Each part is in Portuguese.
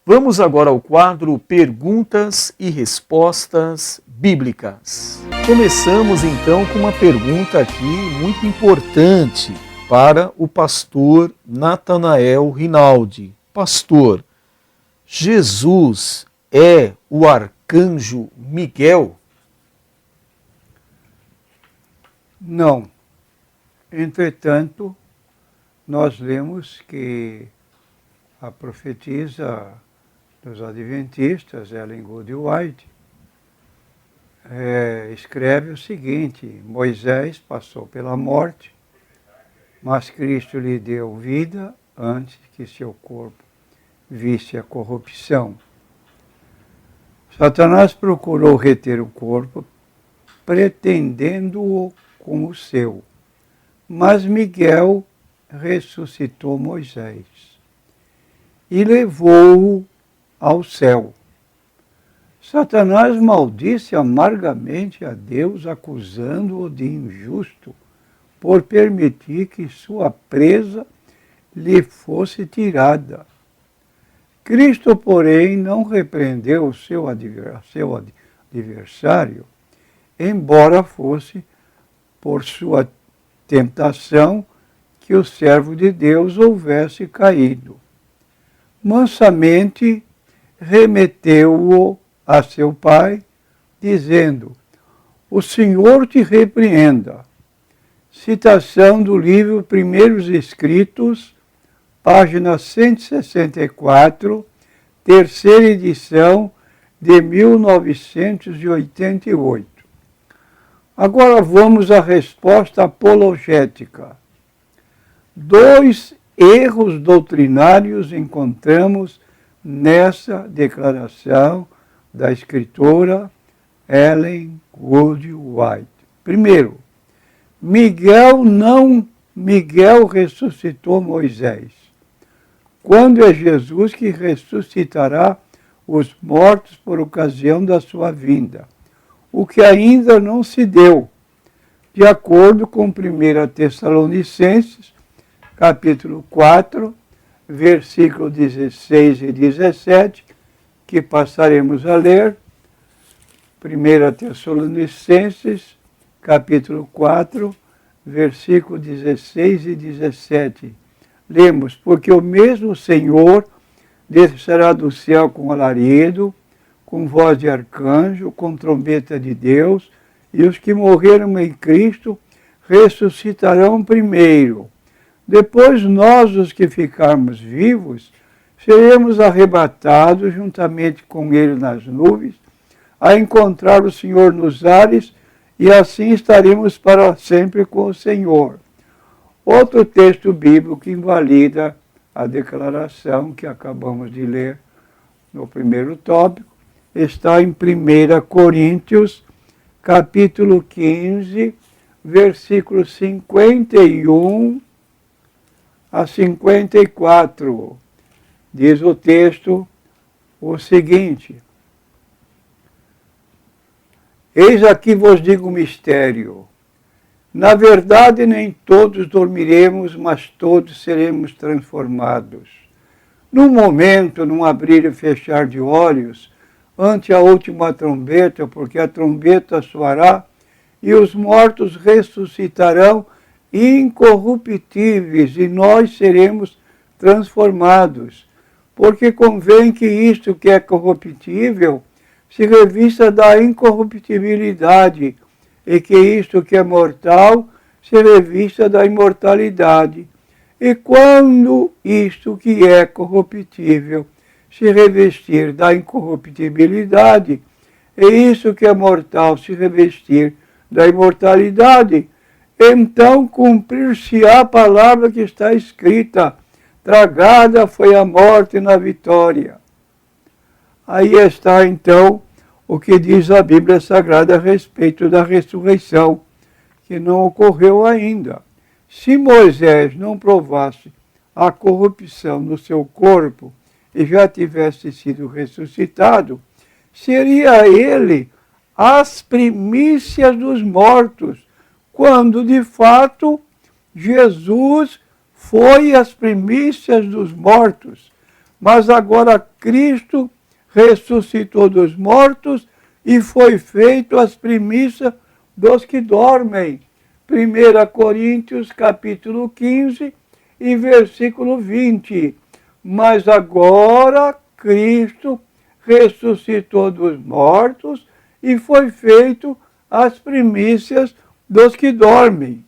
Vamos agora ao quadro Perguntas e Respostas Bíblicas. Começamos então com uma pergunta aqui muito importante para o pastor Natanael Rinaldi. Pastor, Jesus é o arcanjo Miguel? Não. Entretanto, nós lemos que a profetisa dos adventistas, Ellen G. White, escreve o seguinte: Moisés passou pela morte, mas Cristo lhe deu vida antes que seu corpo visse a corrupção. Satanás procurou reter o corpo, pretendendo-o como seu, mas Miguel ressuscitou Moisés e levou-o ao céu. Satanás maldisse amargamente a Deus, acusando-o de injusto por permitir que sua presa lhe fosse tirada. Cristo, porém, não repreendeu o seu adversário, embora fosse por sua tentação que o servo de Deus houvesse caído. Mansamente remeteu-o a seu pai, dizendo: O Senhor te repreenda. Citação do livro Primeiros Escritos, página 164, terceira edição de 1988. Agora vamos à resposta apologética. 2 erros doutrinários encontramos nessa declaração da escritora Ellen G. White. Primeiro, Miguel ressuscitou Moisés. Quando é Jesus que ressuscitará os mortos por ocasião da sua vinda, o que ainda não se deu, de acordo com 1 Tessalonicenses, capítulo 4, versículos 16 e 17, que passaremos a ler. 1 Tessalonicenses, capítulo 4, versículos 16 e 17. Lemos: Porque o mesmo Senhor descerá do céu com alarido, com voz de arcanjo, com trombeta de Deus, e os que morreram em Cristo ressuscitarão primeiro. Depois nós, os que ficarmos vivos, seremos arrebatados juntamente com ele nas nuvens, a encontrar o Senhor nos ares, e assim estaremos para sempre com o Senhor. Outro texto bíblico que invalida a declaração que acabamos de ler no primeiro tópico está em 1 Coríntios, capítulo 15, versículos 51 a 54. Diz o texto o seguinte: Eis aqui vos digo um mistério. Na verdade, nem todos dormiremos, mas todos seremos transformados. Num momento, num abrir e fechar de olhos, ante a última trombeta, porque a trombeta soará, e os mortos ressuscitarão incorruptíveis, e nós seremos transformados. Porque convém que isto que é corruptível se revista da incorruptibilidade, e que isto que é mortal se revista da imortalidade. E quando isto que é corruptível se revestir da incorruptibilidade, e isso que é mortal se revestir da imortalidade, então cumprir-se-á a palavra que está escrita: tragada foi a morte na vitória. Aí está então o que diz a Bíblia Sagrada a respeito da ressurreição, que não ocorreu ainda. Se Moisés não provasse a corrupção no seu corpo e já tivesse sido ressuscitado, seria ele as primícias dos mortos, quando de fato Jesus foi as primícias dos mortos. Mas agora Cristo ressuscitou dos mortos e foi feito as primícias dos que dormem. 1 Coríntios capítulo 15 e versículo 20. Mas agora Cristo ressuscitou dos mortos e foi feito as primícias dos que dormem.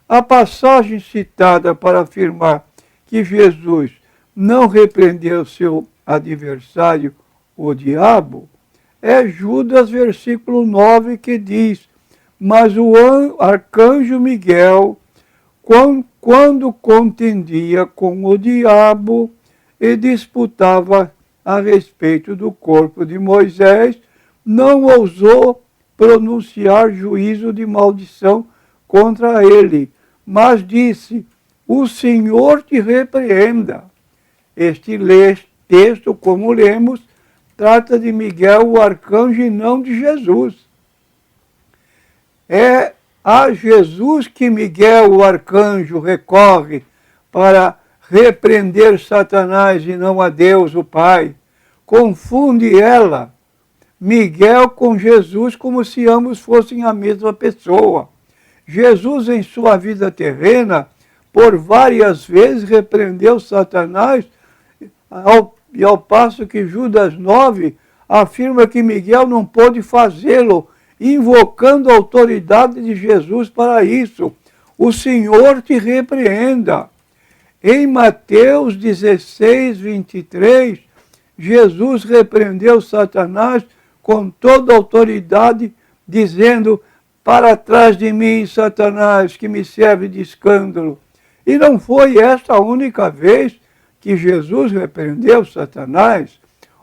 A passagem citada para afirmar que Jesus não repreendeu seu adversário, o diabo, é Judas, versículo 9, que diz: mas o arcanjo Miguel, quando contendia com o diabo e disputava a respeito do corpo de Moisés, não ousou pronunciar juízo de maldição contra ele, mas disse: o Senhor te repreenda. Este texto, como lemos, trata de Miguel, o arcanjo, e não de Jesus. É a Jesus que Miguel, o arcanjo, recorre para repreender Satanás e não a Deus, o Pai. Confunde ela, Miguel, com Jesus, como se ambos fossem a mesma pessoa. Jesus, em sua vida terrena, por várias vezes repreendeu Satanás, ao passo que Judas 9 afirma que Miguel não pôde fazê-lo, invocando a autoridade de Jesus para isso. O Senhor te repreenda. Em Mateus 16, 23, Jesus repreendeu Satanás com toda a autoridade, dizendo: para trás de mim, Satanás, que me serve de escândalo. E não foi esta a única vez que Jesus repreendeu Satanás.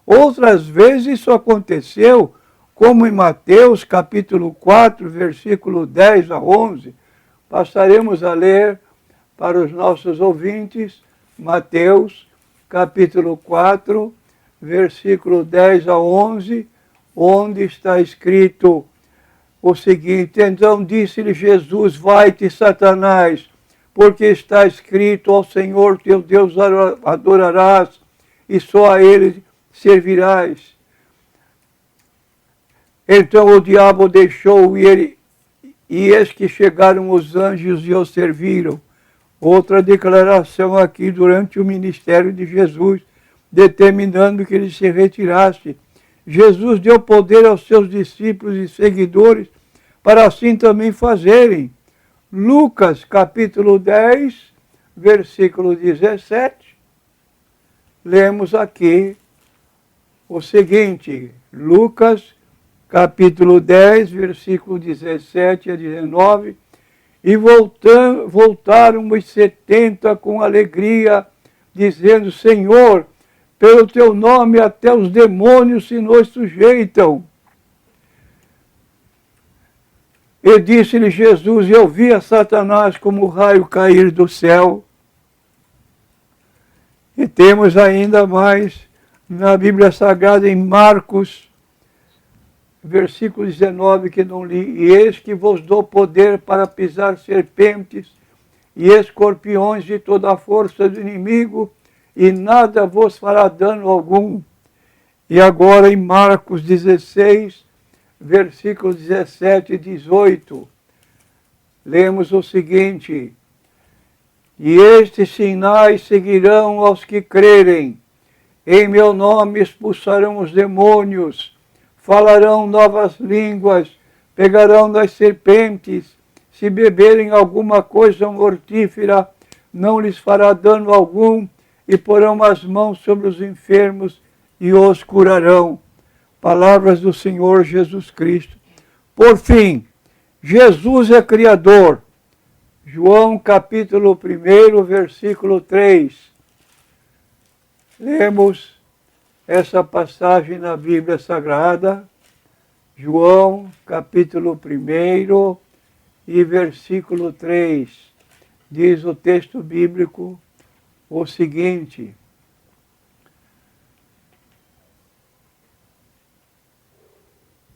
Outras vezes isso aconteceu, como em Mateus capítulo 4, versículo 10 a 11. Passaremos a ler para os nossos ouvintes, Mateus capítulo 4, versículo 10 a 11, onde está escrito o seguinte: então disse-lhe Jesus: vai-te, Satanás, porque está escrito: ao Senhor teu Deus adorarás e só a ele servirás. Então o diabo deixou e eis que chegaram os anjos e o serviram. Outra declaração aqui durante o ministério de Jesus, determinando que ele se retirasse. Jesus deu poder aos seus discípulos e seguidores para assim também fazerem. Lucas capítulo 10, versículo 17, lemos aqui o seguinte: Lucas capítulo 10, versículo 17 a 19, e voltaram os 70 com alegria, dizendo: Senhor, pelo teu nome até os demônios se nos sujeitam. E disse-lhe Jesus: eu vi a Satanás como raio cair do céu. E temos ainda mais na Bíblia Sagrada, em Marcos, versículo 19, que não li: e eis que vos dou poder para pisar serpentes e escorpiões e toda a força do inimigo, e nada vos fará dano algum. E agora em Marcos 16, versículos 17 e 18, lemos o seguinte: e estes sinais seguirão aos que crerem. Em meu nome expulsarão os demônios, falarão novas línguas, pegarão das serpentes, se beberem alguma coisa mortífera, não lhes fará dano algum, e porão as mãos sobre os enfermos e os curarão. Palavras do Senhor Jesus Cristo. Por fim, Jesus é Criador. João capítulo 1, versículo 3. Lemos essa passagem na Bíblia Sagrada. João capítulo 1 e versículo 3. Diz o texto bíblico o seguinte: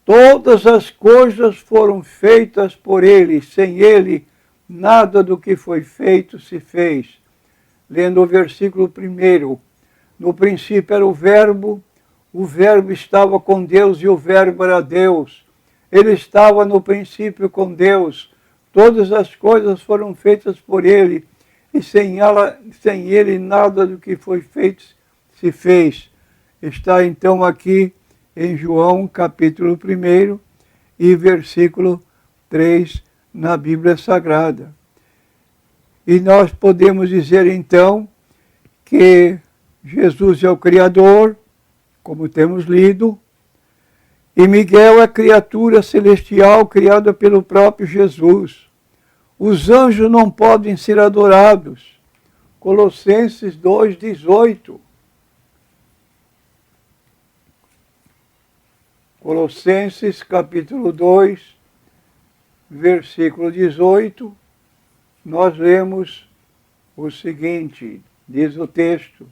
todas as coisas foram feitas por ele, sem ele nada do que foi feito se fez. Lendo o versículo 1, No princípio era o Verbo estava com Deus e o Verbo era Deus. Ele estava no princípio com Deus. Todas as coisas foram feitas por Ele, e sem Ele nada do que foi feito se fez. Está então aqui em João capítulo 1 e versículo 3 na Bíblia Sagrada. E nós podemos dizer então que Jesus é o Criador, como temos lido, e Miguel é criatura celestial criada pelo próprio Jesus. Os anjos não podem ser adorados. Colossenses 2,18. Colossenses capítulo 2, versículo 18, nós lemos o seguinte, diz o texto: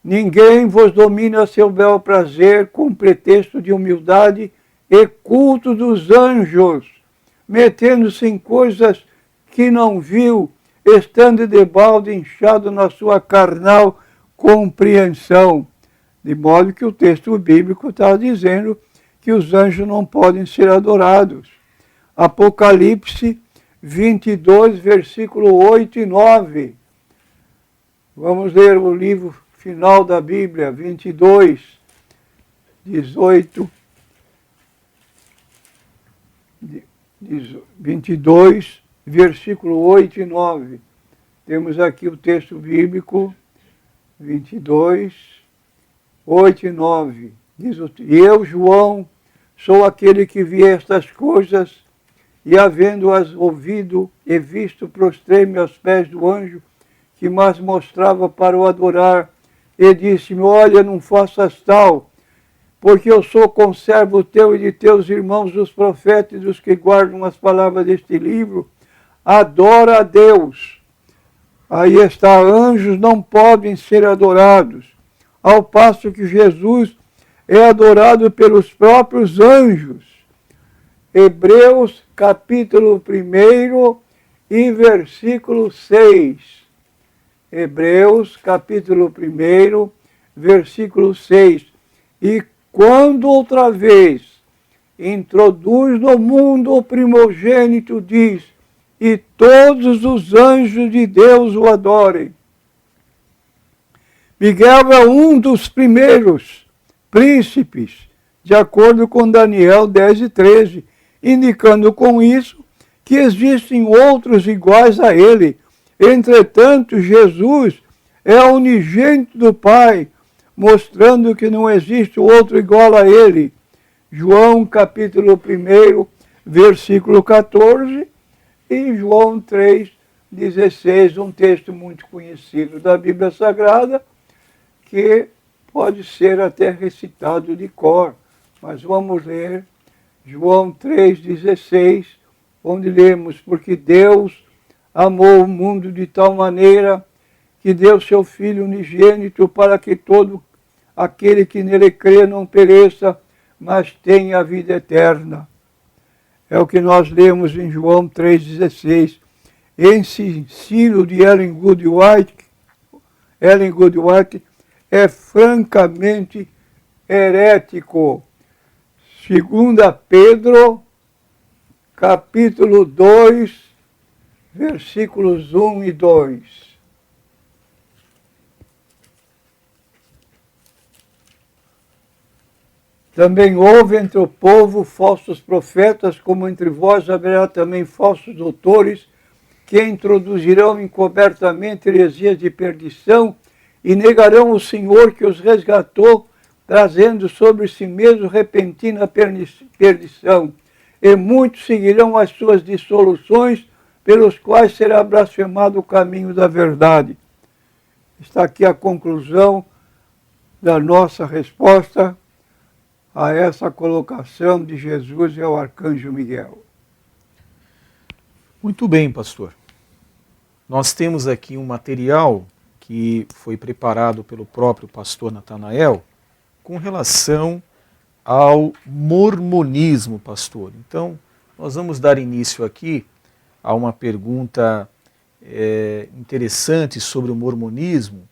ninguém vos domina a seu bel prazer com pretexto de humildade e culto dos anjos, metendo-se em coisas que não viu, estando debalde inchado na sua carnal compreensão. De modo que o texto bíblico está dizendo que os anjos não podem ser adorados. Apocalipse 22, versículo 8 e 9. Vamos ler o livro final da Bíblia, 22, 18, 22, versículo 8 e 9. Temos aqui o texto bíblico, 22, 8 e 9. Diz o texto: e eu, João, sou aquele que vi estas coisas, e havendo-as ouvido e visto, prostrei-me aos pés do anjo que mais mostrava para o adorar, e disse-me: olha, não faças tal, porque eu sou conservo teu e de teus irmãos, os profetas, e dos que guardam as palavras deste livro. Adora a Deus. Aí está, anjos não podem ser adorados, ao passo que Jesus é adorado pelos próprios anjos. Hebreus capítulo 1 e versículo 6. Hebreus capítulo 1, versículo 6. E quando outra vez introduz no mundo o primogênito, diz: e todos os anjos de Deus o adorem. Miguel é um dos primeiros príncipes, de acordo com Daniel 10 e 13, indicando com isso que existem outros iguais a ele. Entretanto, Jesus é a unigênito do Pai, mostrando que não existe outro igual a ele. João capítulo 1, versículo 14, e João 3,16, um texto muito conhecido da Bíblia Sagrada, que pode ser até recitado de cor. Mas vamos ler João 3,16, onde lemos: porque Deus amou o mundo de tal maneira que deu seu Filho unigênito, para que todo aquele que nele crê não pereça, mas tenha a vida eterna. É o que nós lemos em João 3,16. Esse ensino de Ellen Good White é francamente herético. 2 Pedro, capítulo 2, versículos 1 e 2. Também houve entre o povo falsos profetas, como entre vós haverá também falsos doutores, que introduzirão encobertamente heresias de perdição, e negarão o Senhor que os resgatou, trazendo sobre si mesmo repentina perdição. E muitos seguirão as suas dissoluções, pelos quais será blasfemado o caminho da verdade. Está aqui a conclusão da nossa resposta a essa colocação de Jesus e ao arcanjo Miguel. Muito bem, pastor. Nós temos aqui um material que foi preparado pelo próprio pastor Natanael com relação ao mormonismo, pastor. Então, nós vamos dar início aqui a uma pergunta interessante sobre o mormonismo,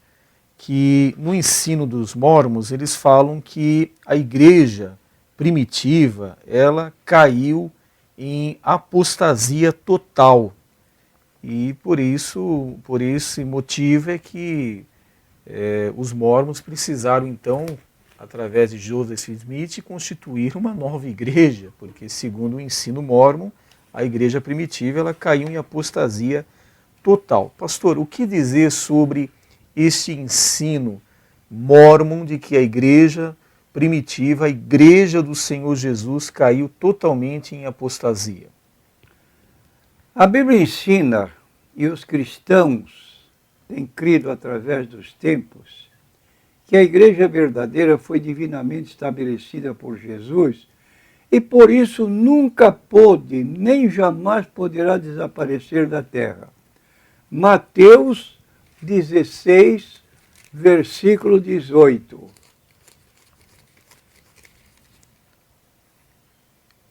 que no ensino dos mórmons eles falam que a igreja primitiva ela caiu em apostasia total. E por esse motivo é que os mórmons precisaram então, através de Joseph Smith, constituir uma nova igreja, porque segundo o ensino mórmon, a igreja primitiva ela caiu em apostasia total. Pastor, o que dizer sobre este ensino mórmon de que a igreja primitiva, a igreja do Senhor Jesus, caiu totalmente em apostasia? A Bíblia ensina, e os cristãos têm crido através dos tempos, que a igreja verdadeira foi divinamente estabelecida por Jesus e por isso nunca pôde, nem jamais poderá desaparecer da terra. Mateus 16, versículo 18.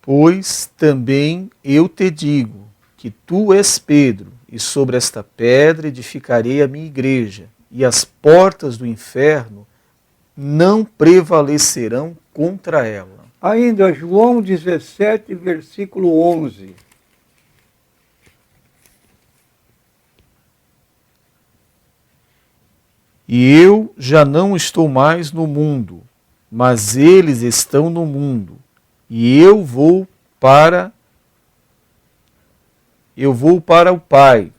Pois também eu te digo que tu és Pedro, e sobre esta pedra edificarei a minha igreja, e as portas do inferno não prevalecerão contra ela. Ainda João 17, versículo 11. E eu já não estou mais no mundo, mas eles estão no mundo, e eu vou para o Pai,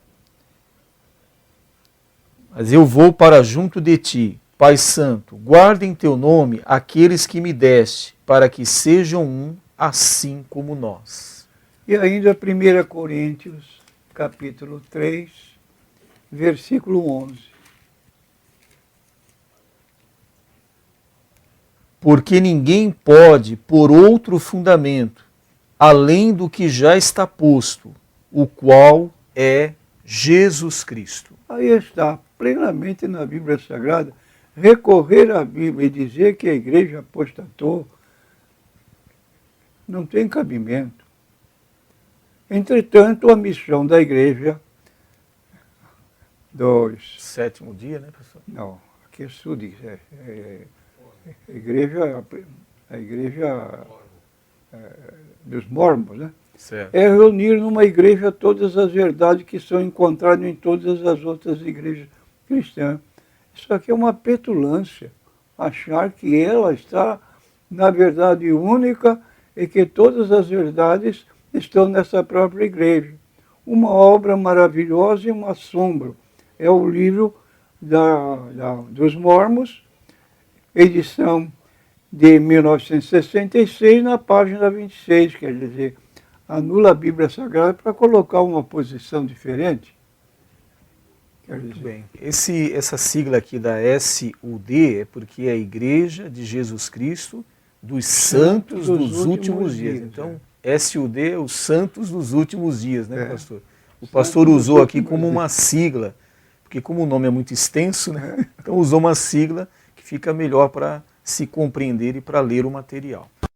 mas eu vou para junto de ti. Pai Santo, guarda em teu nome aqueles que me deste, para que sejam um, assim como nós. E ainda 1 Coríntios, capítulo 3, versículo 11. Porque ninguém pode pôr outro fundamento, além do que já está posto, o qual é Jesus Cristo. Aí está, plenamente na Bíblia Sagrada, recorrer à Bíblia e dizer que a igreja apostatou não tem cabimento. Entretanto, a missão da igreja dos... Sétimo dia, né, pastor? Não, aqui é Sud, a igreja dos mormons, né? Certo. É reunir numa igreja todas as verdades que são encontradas em todas as outras igrejas cristãs. Isso aqui é uma petulância, achar que ela está na verdade única e que todas as verdades estão nessa própria igreja. Uma obra maravilhosa e um assombro. É o livro dos Mormons, edição de 1966, na página 26, quer dizer, anula a Bíblia Sagrada para colocar uma posição diferente. Muito bem. Essa sigla aqui da SUD é porque é a Igreja de Jesus Cristo dos Santos dos Últimos Dias. Então, SUD é os Santos dos Últimos Dias, né, pastor? O pastor usou aqui como uma sigla, porque como o nome é muito extenso, né, então usou uma sigla que fica melhor para se compreender e para ler o material.